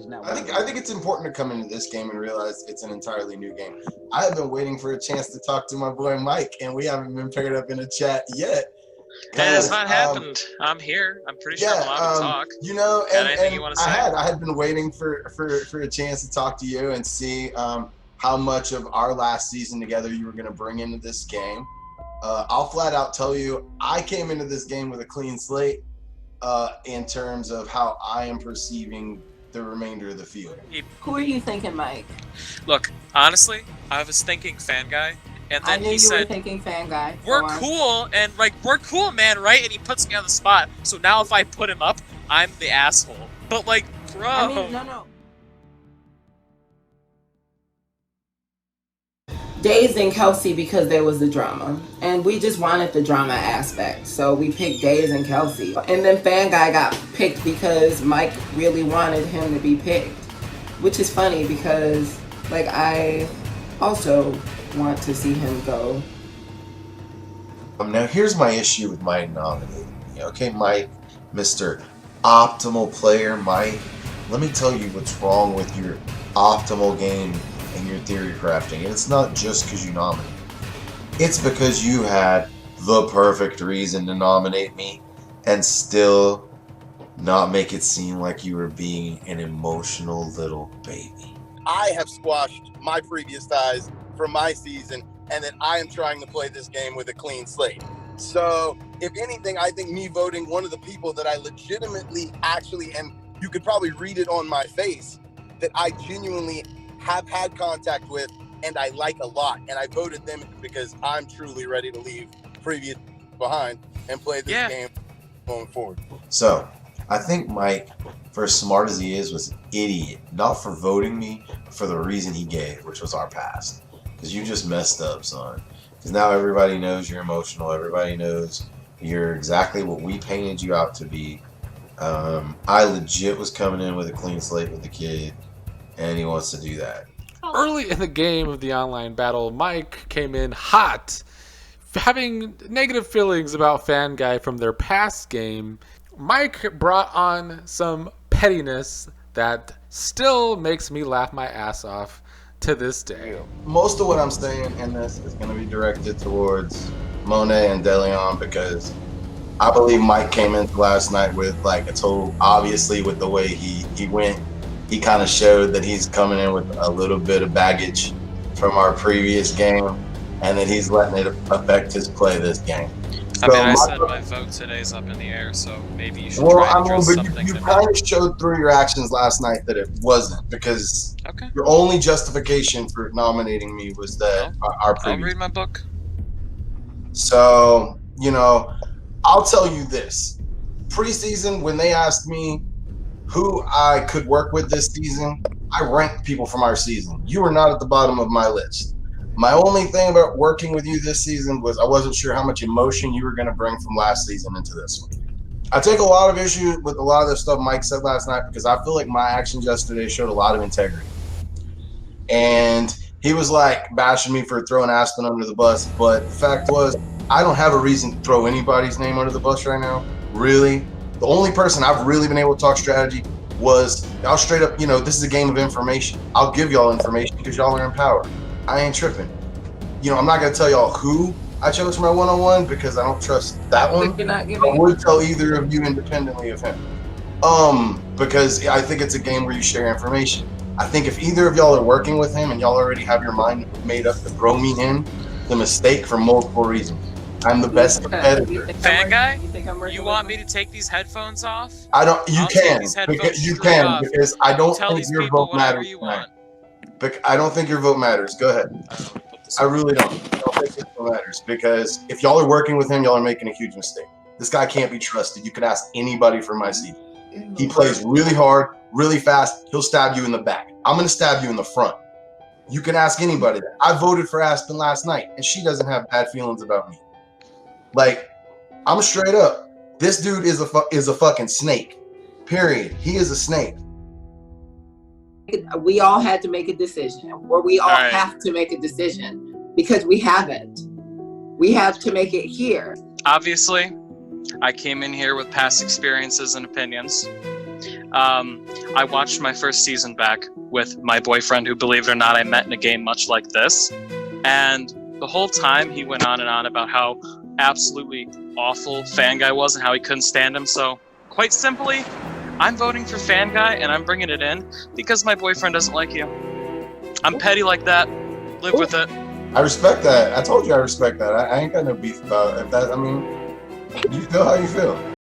Isn't that I think it's important to come into this game and realize it's an entirely new game. I have been waiting for a chance to talk to my boy Mike, and we haven't been paired up in a chat yet. It has not happened. I'm here. I'm pretty sure I'm allowed to talk. You know, Got anything you want to say? I had been waiting for a chance to talk to you and see how much of our last season together you were going to bring into this game. I'll flat out tell you, I came into this game with a clean slate in terms of how I am perceiving the remainder of the field. Who are you thinking, Mike? Look, honestly, I was thinking Fanguy, and then he said, were thinking Fanguy. "We're cool," and like, "We're cool, man, right?" And he puts me on the spot. So now if I put him up, I'm the asshole. But like, bro. I mean, no. Days and Kelsey because there was the drama. And we just wanted the drama aspect. So we picked Days and Kelsey. And then Fanguy got picked because Mike really wanted him to be picked. Which is funny because, like, I also want to see him go. Now here's my issue with Mike nominating me. Okay, Mike, Mr. Optimal Player, Mike. Let me tell you what's wrong with your optimal game and your theory crafting. And it's not just because you nominated me. It's because you had the perfect reason to nominate me and still not make it seem like you were being an emotional little baby. I have squashed my previous ties from my season, and that I am trying to play this game with a clean slate. So, if anything, I think me voting one of the people that I legitimately actually, and you could probably read it on my face, that I genuinely have had contact with and I like a lot, and I voted them because I'm truly ready to leave previous behind and play this game going forward. So, I think Mike, for as smart as he is, was an idiot. Not for voting me, but for the reason he gave, which was our past. Because you just messed up, son. Because now everybody knows you're emotional. Everybody knows you're exactly what we painted you out to be. I legit was coming in with a clean slate with the kid, and he wants to do that. Early in the game of the online battle, Mike came in hot, having negative feelings about Fanguy from their past game. Mike brought on some pettiness that still makes me laugh my ass off to this day. Most of what I'm saying in this is going to be directed towards Monet and DeLeon, because I believe Mike came in last night with like a total, obviously with the way he went, he kind of showed that he's coming in with a little bit of baggage from our previous game, and that he's letting it affect his play this game. I mean, I said my vote today is up in the air, so maybe you should try to address something. You kind of showed through your actions last night that it wasn't, because your only justification for nominating me was that our previous. I'll read my book. So, you know, I'll tell you this. Preseason, when they asked me who I could work with this season, I ranked people from our season. You were not at the bottom of my list. My only thing about working with you this season was I wasn't sure how much emotion you were going to bring from last season into this one. I take a lot of issue with a lot of the stuff Mike said last night, because I feel like my actions yesterday showed a lot of integrity. And he was like bashing me for throwing Aspen under the bus, but the fact was, I don't have a reason to throw anybody's name under the bus right now, really. The only person I've really been able to talk strategy was, y'all straight up, you know, this is a game of information. I'll give y'all information because y'all are in power. I ain't tripping. You know, I'm not going to tell y'all who I chose for my one-on-one because I don't trust that one. I would tell either of you independently of him. Because I think it's a game where you share information. I think if either of y'all are working with him and y'all already have your mind made up to throw me in, the mistake for multiple reasons. I'm the best competitor. Fanguy, you want me to take these headphones off? I don't. You can. Because I don't Tell think these your people vote matters. you want. But I don't think your vote matters. Go ahead. I really don't. I don't think your vote matters, because if y'all are working with him, y'all are making a huge mistake. This guy can't be trusted. You could ask anybody from my season. He plays really hard, really fast. He'll stab you in the back. I'm going to stab you in the front. You can ask anybody that. I voted for Aspen last night, and she doesn't have bad feelings about me. Like, I'm straight up. This dude is a fucking snake. Period. He is a snake. We all had to make a decision, or we all have to make a decision, because we haven't. We have to make it here. Obviously, I came in here with past experiences and opinions. I watched my first season back with my boyfriend, who, believe it or not, I met in a game much like this. And the whole time he went on and on about how absolutely awful Fanguy was and how he couldn't stand him. So, quite simply, I'm voting for Fanguy, and I'm bringing it in because my boyfriend doesn't like you. I'm petty like that. Live with it. I respect that. I told you I respect that. I ain't got no beef about it. If that, I mean, you feel how you feel.